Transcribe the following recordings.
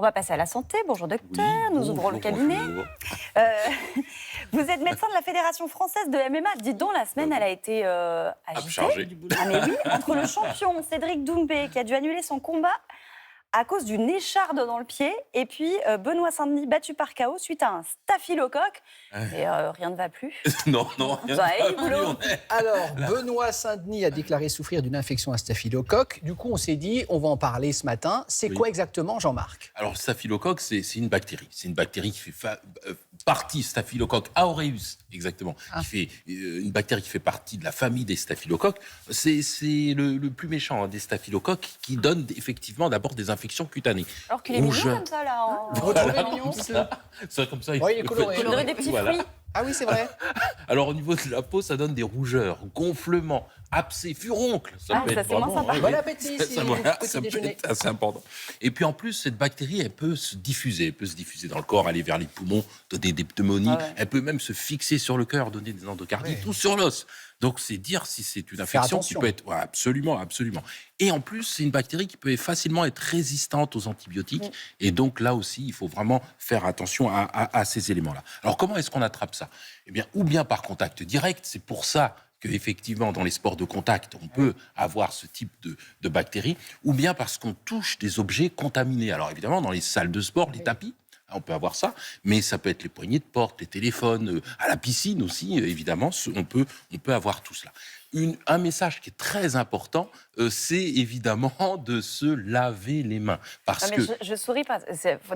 On va passer à la santé. Bonjour docteur, Oui, nous ouvrons le cabinet. bonjour. Vous êtes médecin de la Fédération française de MMA. Dis donc, la semaine, elle a été agitée. Chargé. Ah mais oui, entre le champion Cédric Doumbé qui a dû annuler son combat à cause d'une écharde dans le pied, et puis Benoît Saint-Denis battu par KO suite à un staphylocoque. Et rien ne va plus. Non, rien. Ça aille, pas boulot. plus, on est- Alors, Benoît Saint-Denis a déclaré souffrir d'une infection à staphylocoque. Du coup, on s'est dit, on va en parler ce matin. C'est Oui. quoi exactement, Jean-Marc? Alors, le staphylocoque, c'est une bactérie. C'est une bactérie qui fait partie, Staphylococcus aureus, exactement. Qui fait, une bactérie qui fait partie de la famille des staphylocoques. C'est le plus méchant des staphylocoques qui donne effectivement d'abord des infections cutanées. Alors qu'il est mignon Rougeur. comme ça, là. Vous retrouvez mignon comme ça. C'est comme ça. Ouais, il est coloré. On dirait des petits Voilà. fruits. Ah oui, c'est vrai. Alors, au niveau de la peau, ça donne des rougeurs, gonflements, abcès, furoncles. Ah, peut ça, être c'est moins vraiment, sympa. ouais, Bon ouais. appétit, si Voilà, petit ça peut déjeuner. être assez important. Et puis en plus, cette bactérie, elle peut se diffuser. Elle peut se diffuser dans le corps, aller vers les poumons, donner des pneumonies. Ah ouais. Elle peut même se fixer sur le cœur, donner des endocardies, tout sur l'os. Donc c'est dire si c'est une infection qui attention. peut être... Ouais, absolument, absolument. Et en plus, c'est une bactérie qui peut facilement être résistante aux antibiotiques. Et donc là aussi, il faut vraiment faire attention à ces éléments-là. Alors comment est-ce qu'on attrape ça? Eh bien, ou bien par contact direct, c'est pour ça qu'effectivement, dans les sports de contact, on peut avoir ce type de bactéries, ou bien parce qu'on touche des objets contaminés. Alors évidemment, dans les salles de sport, les tapis, on peut avoir ça, mais ça peut être les poignées de porte, les téléphones, à la piscine aussi, évidemment, on peut avoir tout cela. Un message qui est très important, c'est évidemment de se laver les mains. Parce Ah, mais que... je souris pas.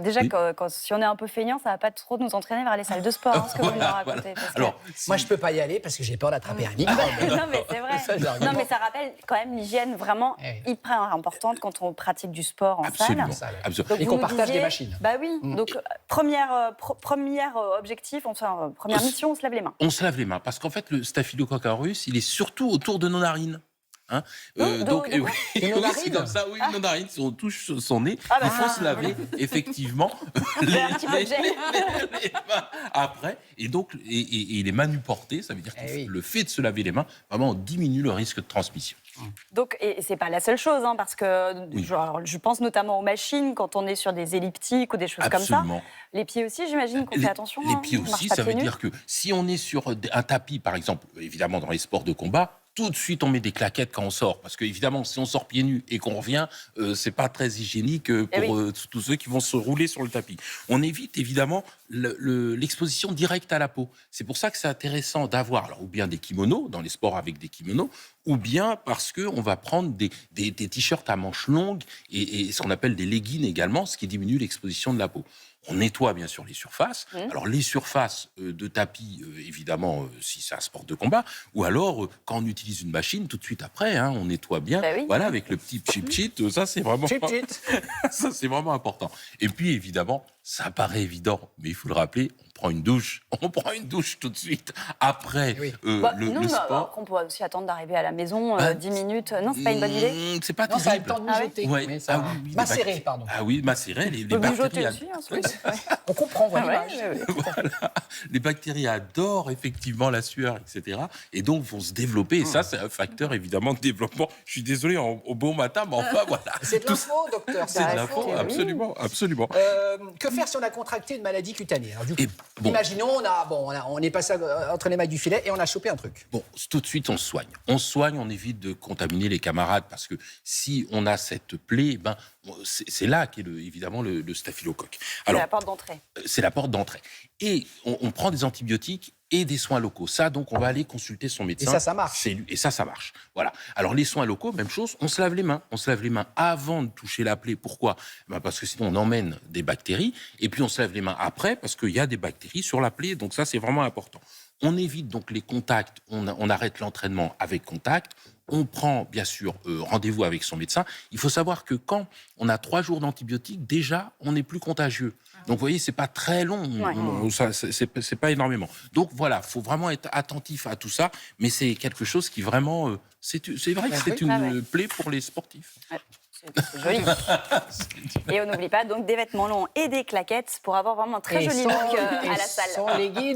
Déjà, Oui. si on est un peu feignant, ça va pas trop nous entraîner vers les salles de sport, hein, ce que vous nous racontez. Parce que- Alors, Moi, je peux pas y aller parce que j'ai peur d'attraper un microbe. non, mais c'est vrai. Ça, j'ai un Non, argument. mais ça rappelle quand même l'hygiène vraiment Eh. hyper importante quand on pratique du sport en absolument, salle. salle. absolument. Donc, Et vous qu'on nous partage disiez- des machines. Bah oui. Donc, premier objectif, première mission, on se lave les mains. On se lave les mains parce qu'en fait, le staphylococcus aureus, il est surtout autour de nos narines. Hein donc, de quoi oui, De nos c'est narines comme ça, oui, nos narines, si on touche son nez, Ah bah il faut ça, se laver, effectivement, Un petit peu de gel. les mains après. Et donc, et les mains nu portées, ça veut dire que Eh oui. le fait de se laver les mains, vraiment, on diminue le risque de transmission. Donc, et c'est pas la seule chose, hein, parce que Oui. je pense notamment aux machines quand on est sur des elliptiques ou des choses comme Absolument. ça. Les pieds aussi, j'imagine qu'on fait attention. Les hein, pieds on marche aussi, pas ça veut pieds nus. dire que si on est sur un tapis, par exemple, évidemment dans les sports de combat, tout de suite on met des claquettes quand on sort, parce que évidemment si on sort pieds nus et qu'on revient, c'est pas très hygiénique Eh pour oui. tous ceux qui vont se rouler sur le tapis. On évite évidemment l'exposition directe à la peau. C'est pour ça que c'est intéressant d'avoir alors ou bien des kimonos dans les sports avec des kimonos, ou bien parce que on va prendre des t-shirts à manches longues et ce qu'on appelle des leggings également, ce qui diminue l'exposition de la peau. On nettoie bien sûr les surfaces. Alors les surfaces de tapis, évidemment, si c'est un sport de combat, ou alors quand on utilise une machine, tout de suite après, hein, on nettoie bien. Bah oui. Voilà, avec le petit chip-chit, ça c'est vraiment, Chut, chut. ça c'est vraiment important. Et puis évidemment, ça paraît évident, mais il faut le rappeler, on prend une douche. On prend une douche tout de suite après Oui. Bah, le non, mais sport. après, on pourrait aussi attendre d'arriver à la maison Bah, 10 minutes. Non, c'est pas une bonne idée. C'est pas Non, ça a le terrible. temps de Ah ouais mijoter. Ouais. mais ça... Ah oui, les Macérer, bactéries. pardon. Ah oui, macérer, les On peut mijoter bactéries. aussi, ensuite. Ouais. On comprend, on voit Ah ouais, l'image. ouais, ouais. Voilà. Les bactéries adorent effectivement la sueur, etc. Et donc vont se développer. Et ça, c'est un facteur évidemment de développement. Je suis désolé au bon matin, mais enfin voilà. C'est de l'info, docteur. C'est de Bah, l'info, oui. absolument, absolument. Que faire si on a contracté une maladie cutanée? Alors, du coup, Et bon. imaginons, on est passé entre les mailles du filet et on a chopé un truc. Bon, tout de suite, on se soigne. On se soigne, on évite de contaminer les camarades parce que si on a cette plaie, ben, c'est là qu'est évidemment le staphylocoque. C'est la porte d'entrée. C'est la porte d'entrée. Et on prend des antibiotiques et des soins locaux. Ça, donc, on va aller consulter son médecin. Et ça marche. Et ça marche. Voilà. Alors, les soins locaux, même chose, on se lave les mains. On se lave les mains avant de toucher la plaie. Pourquoi? Ben parce que sinon, on emmène des bactéries. Et puis, on se lave les mains après parce qu'il y a des bactéries sur la plaie. Donc, ça, c'est vraiment important. On évite donc les contacts. On arrête l'entraînement avec contact. On prend, bien sûr, rendez-vous avec son médecin. Il faut savoir que quand on a 3 jours d'antibiotiques, déjà, on n'est plus contagieux. Donc, vous voyez, c'est pas très long. Ouais. C'est pas énormément. Donc, voilà, faut vraiment être attentif à tout ça. Mais c'est quelque chose qui vraiment... c'est vrai que c'est oui. Ah une ouais. plaie pour les sportifs. Ouais, c'est joli. Et on n'oublie pas donc des vêtements longs et des claquettes pour avoir vraiment un très joli look à la salle. Sans leggings.